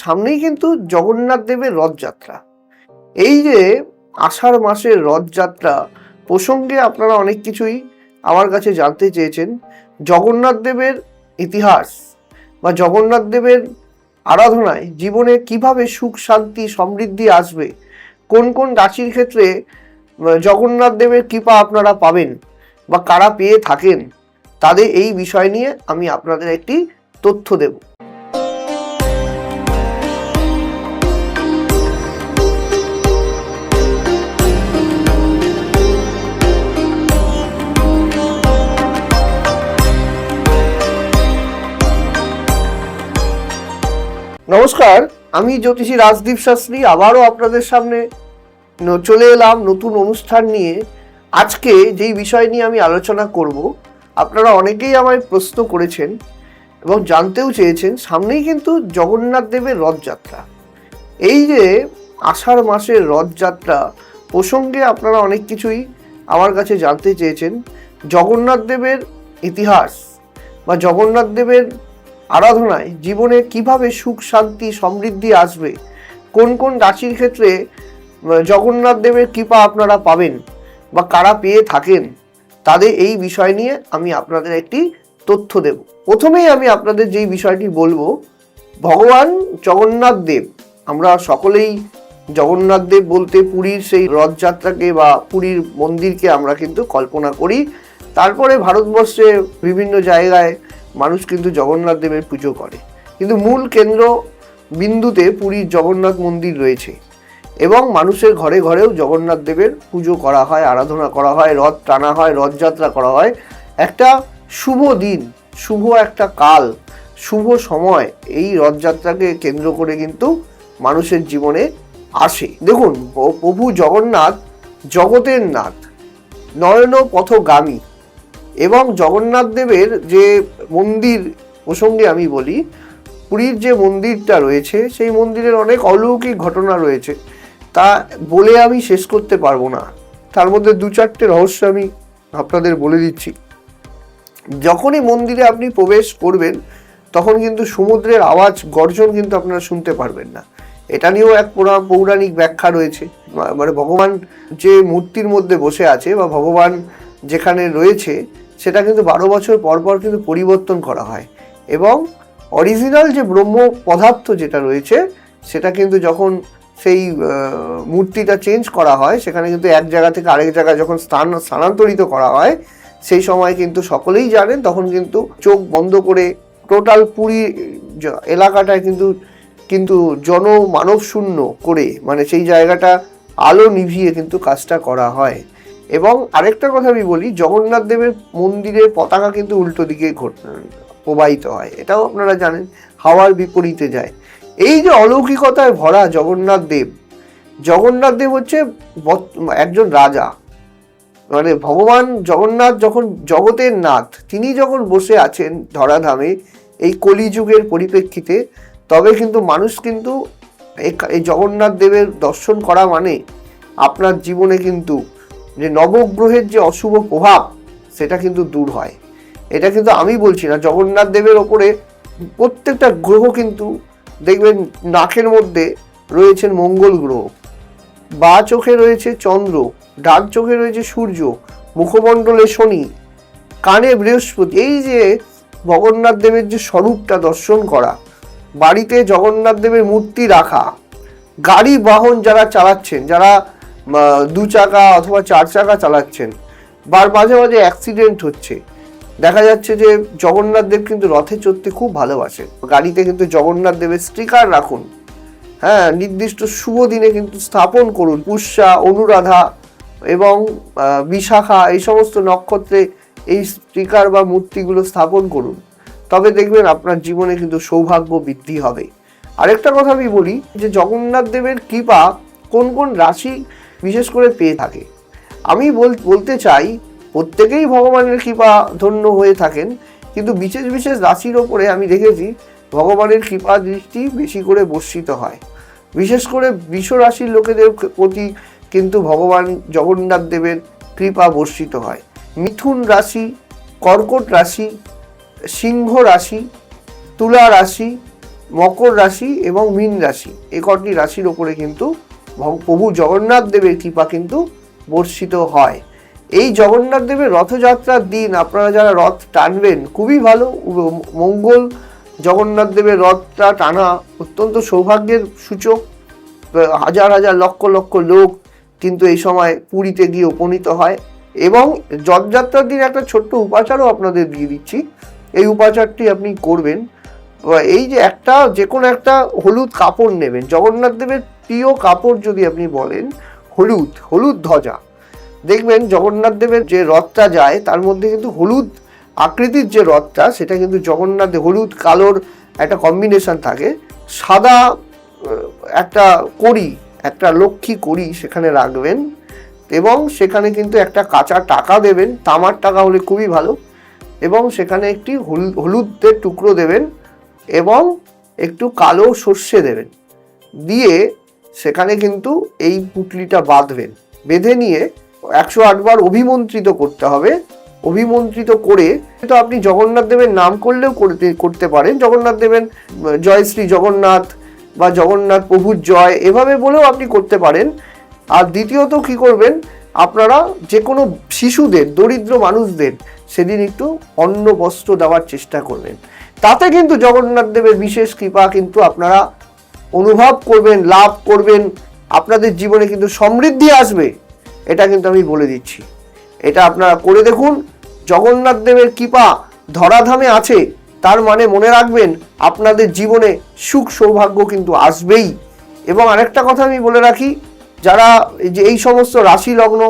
সামনেই কিন্তু জগন্নাথ দেবের রথযাত্রা। এই যে আষাঢ় মাসের রথযাত্রা প্রসঙ্গে আপনারা অনেক কিছুই আমার কাছে জানতে চেয়েছেন। জগন্নাথ দেবের ইতিহাস বা জগন্নাথ দেবের আরাধনায় জীবনে কিভাবে সুখ শান্তি সমৃদ্ধি আসবে, কোন কোন রাশির ক্ষেত্রে জগন্নাথ দেবের কৃপা আপনারা পাবেন বা কারা পেয়ে থাকেন, তাদের এই বিষয় নিয়ে আমি আপনাদের একটি তথ্য দেব। নমস্কার, আমি জ্যোতিষী রাজদীপ শাস্ত্রী আবারও আপনাদের সামনে চলে এলাম নতুন অনুষ্ঠান নিয়ে। আজকে যেই বিষয় নিয়ে আমি আলোচনা করব, আপনারা অনেকেই আমায় প্রশ্ন করেছেন এবং জানতেও চেয়েছেন। সামনেই কিন্তু জগন্নাথ দেবের রথযাত্রা। এই যে আষাঢ় মাসের রথযাত্রা প্রসঙ্গে আপনারা অনেক কিছুই আমার কাছে জানতে চেয়েছেন। জগন্নাথ দেবের ইতিহাস বা জগন্নাথ দেবের আরাধনায় জীবনে কিভাবে সুখ শান্তি সমৃদ্ধি আসবে, কোন কোন রাশির ক্ষেত্রে জগন্নাথ দেবের কৃপা আপনারা পাবেন বা কারা পেয়ে থাকেন, তাদের এই বিষয় নিয়ে আমি আপনাদের একটি তথ্য দেব। প্রথমেই আমি আপনাদের যেই বিষয়টি বলবো, ভগবান জগন্নাথ দেব, আমরা সকলেই জগন্নাথ দেব বলতে পুরীর সেই রথযাত্রাকে বা পুরীর মন্দিরকে আমরা কিন্তু কল্পনা করি। তারপরে ভারতবর্ষে বিভিন্ন জায়গায় মানুষ কিন্তু জগন্নাথ দেবের পুজো করে, কিন্তু মূল কেন্দ্র বিন্দুতে পুরীর জগন্নাথ মন্দির রয়েছে এবং মানুষের ঘরে ঘরেও জগন্নাথ দেবের পুজো করা হয়, আরাধনা করা হয়, রথ টানা হয়, রথযাত্রা করা হয়। একটা শুভ দিন, শুভ একটা কাল, শুভ সময় এই রথযাত্রাকে কেন্দ্র করে কিন্তু মানুষের জীবনে আসে। দেখুন, প্রভু জগন্নাথ জগতের নাথ, নয়ন পথগামী, এবং জগন্নাথ দেবের যে মন্দির প্রসঙ্গে আমি বলি, পুরীর যে মন্দিরটা রয়েছে সেই মন্দিরের অনেক অলৌকিক ঘটনা রয়েছে, তা বলে আমি শেষ করতে পারবো না। তার মধ্যে দু চারটে রহস্য আমি আপনাদের বলে দিচ্ছি। যখনই মন্দিরে আপনি প্রবেশ করবেন তখন কিন্তু সমুদ্রের আওয়াজ, গর্জন কিন্তু আপনারা শুনতে পারবেন না। এটা নিয়েও এক পৌরাণিক ব্যাখ্যা রয়েছে। মানে ভগবান যে মূর্তির মধ্যে বসে আছে বা ভগবান যেখানে রয়েছে সেটা কিন্তু 12 বছর পর পর কিন্তু পরিবর্তন করা হয়, এবং অরিজিনাল যে ব্রহ্ম পদার্থ যেটা রয়েছে সেটা কিন্তু যখন সেই মূর্তিটা চেঞ্জ করা হয়, সেখানে কিন্তু এক জায়গা থেকে আরেক জায়গায় যখন স্থানান্তরিত করা হয়, সেই সময় কিন্তু সকলেই জানেন তখন কিন্তু চোখ বন্ধ করে টোটাল পুরী এলাকাটায় কিন্তু মানব শূন্য করে, মানে সেই জায়গাটা আলো নিভিয়ে কিন্তু কাজটা করা হয়। এবং আরেকটা কথা আমি বলি, জগন্নাথ দেবের মন্দিরের পতাকা কিন্তু উল্টো দিকে প্রবাহিত হয়, এটাও আপনারা জানেন, হাওয়ার বিপরীতে যায়। এই যে অলৌকিকতায় ভরা জগন্নাথ দেব হচ্ছে একজন রাজা। মানে ভগবান জগন্নাথ যখন জগতের নাথ, তিনি যখন বসে আছেন ধরাধামে এই কলিযুগের পরিপ্রেক্ষিতে, তবে কিন্তু মানুষ কিন্তু এই জগন্নাথ দেবের দর্শন করা মানে আপনার জীবনে কিন্তু যে নবগ্রহের যে অশুভ প্রভাব সেটা কিন্তু দূর হয়। এটা কিন্তু আমি বলছি না, জগন্নাথ দেবের ওপরে প্রত্যেকটা গ্রহ কিন্তু দেখবেন, নাকের মধ্যে রয়েছেন মঙ্গল গ্রহ, বাঁ চোখে রয়েছে চন্দ্র, ডান চোখে রয়েছে সূর্য, মুখমণ্ডলে শনি, কানে বৃহস্পতি। এই যে জগন্নাথ দেবের যে স্বরূপটা দর্শন করা, বাড়িতে জগন্নাথ দেবের মূর্তি রাখা, গাড়ি বাহন যারা চালাচ্ছেন, যারা 2 চাকা অথবা 4 চাকা চালাচ্ছেন, মাঝে মাঝে অ্যাক্সিডেন্ট হচ্ছে, দেখা যাচ্ছে যে জগন্নাথ দেব কিন্তু রথে চড়তে খুব ভালোবাসেন। গাড়িতে কিন্তু জগন্নাথ দেবের স্টিকার রাখুন, হ্যাঁ, নির্দিষ্ট শুভ দিনে কিন্তু স্থাপন করুন। পুষ্যা, অনুরাধা এবং বিশাখা, এই সমস্ত নক্ষত্রে এই স্টিকার বা মূর্তিগুলো স্থাপন করুন, তবে দেখবেন আপনার জীবনে কিন্তু সৌভাগ্য বৃদ্ধি হবে। আরেকটা কথা আমি বলি যে জগন্নাথ দেবের কৃপা কোন কোন রাশি বিশেষ করে পেয়ে থাকে। আমি বলতে চাই, প্রত্যেকেই ভগবানের কৃপা ধন্য হয়ে থাকেন, কিন্তু বিশেষ বিশেষ রাশির ওপরে আমি দেখেছি ভগবানের কৃপা দৃষ্টি বেশি করে বর্ষিত হয়। বিশেষ করে বৃষ রাশির লোকেদের প্রতি কিন্তু ভগবান জগন্নাথ দেবের কৃপা বর্ষিত হয়। মিথুন রাশি, কর্কট রাশি, সিংহ রাশি, তুলা রাশি, মকর রাশি এবং মীন রাশি, এই কটি রাশির ওপরে কিন্তু প্রভু জগন্নাথ দেবের কৃপা কিন্তু বর্ষিত হয়। এই জগন্নাথ দেবের রথযাত্রার দিন আপনারা যারা রথ টানবেন খুবই ভালো মঙ্গল। জগন্নাথ দেবের রথটা টানা অত্যন্ত সৌভাগ্যের সূচক। হাজার হাজার লক্ষ লক্ষ লোক কিন্তু এই সময় পুরীতে গিয়ে উপনীত হয়। এবং রথযাত্রার দিন একটা ছোট্ট উপাচারও আপনাদের দিয়ে দিচ্ছি, এই উপাচারটি আপনি করবেন। এই যে যে কোনো একটা হলুদ কাপড় নেবেন, জগন্নাথ দেবের প্রিয় কাপড় যদি আপনি বলেন হলুদ ধ্বজা। দেখবেন জগন্নাথ দেবের যে রথটা যায় তার মধ্যে কিন্তু হলুদ আকৃতির যে রথটা, সেটা কিন্তু জগন্নাথ হলুদ কালোর একটা কম্বিনেশন থাকে। সাদা একটা কড়ি, একটা লক্ষ্মী কড়ি সেখানে রাখবেন এবং সেখানে কিন্তু একটা কাঁচা টাকা দেবেন, তামার টাকা হলে খুবই ভালো। এবং সেখানে একটি হলুদের টুকরো দেবেন এবং একটু কালো সর্ষে দেবেন, দিয়ে সেখানে কিন্তু এই পুঁটলিটা বাঁধবেন। বেঁধে নিয়ে 108 বার অভিমন্ত্রিত করতে হবে। অভিমন্ত্রিত করে তো আপনি জগন্নাথ দেবের নাম করলেও করতে পারেন, জগন্নাথ দেবের জয় শ্রী জগন্নাথ বা জগন্নাথ প্রভুর জয় এভাবে বলেও আপনি করতে পারেন। আর দ্বিতীয়ত কি করবেন, আপনারা যে কোনো শিশুদের, দরিদ্র মানুষদের সেদিন একটু অন্ন বস্ত্র দেওয়ার চেষ্টা করবেন। তাতে কিন্তু জগন্নাথ দেবের বিশেষ কৃপা কিন্তু আপনারা অনুভব করবেন, লাভ করবেন। আপনাদের জীবনে কিন্তু সমৃদ্ধি আসবে, এটা কিন্তু আমি বলে দিচ্ছি। এটা আপনারা করে দেখুন। জগন্নাথ দেবের কৃপা ধরাধামে আছে, তার মানে মনে রাখবেন আপনাদের জীবনে সুখ সৌভাগ্য কিন্তু আসবেই। এবং আরেকটা কথা আমি বলে রাখি, যারা এই সমস্ত রাশি লগ্ন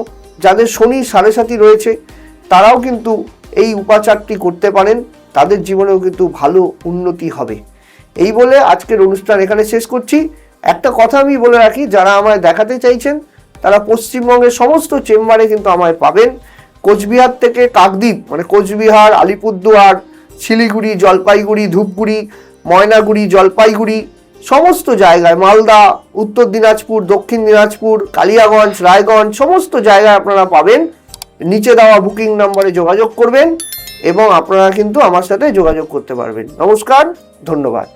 যাদের শনি 7.5 রয়েছে তারাও কিন্তু এই উপাচারটি করতে পারেন, তাদের জীবনেও কিন্তু ভালো উন্নতি হবে। এই বলে আজকের অনুষ্ঠান এখানে শেষ করছি। একটা কথা আমি বলে রাখি, যারা আমায় দেখাতে চাইছেন তারা পশ্চিমবঙ্গের সমস্ত চেম্বারে কিন্তু আমায় পাবেন। কোচবিহার থেকে কাকদ্বীপ মানে কোচবিহার, আলিপুরদুয়ার, শিলিগুড়ি, জলপাইগুড়ি, ধূপগুড়ি, ময়নাগুড়ি, জলপাইগুড়ি সমস্ত জায়গায়, মালদা, উত্তর দিনাজপুর, দক্ষিণ দিনাজপুর, কালিয়াগঞ্জ, রায়গঞ্জ সমস্ত জায়গায় আপনারা পাবেন। নিচে দেওয়া বুকিং নম্বরে যোগাযোগ করবেন এবং আপনারা কিন্তু আমার সাথে যোগাযোগ করতে পারবেন। নমস্কার, ধন্যবাদ।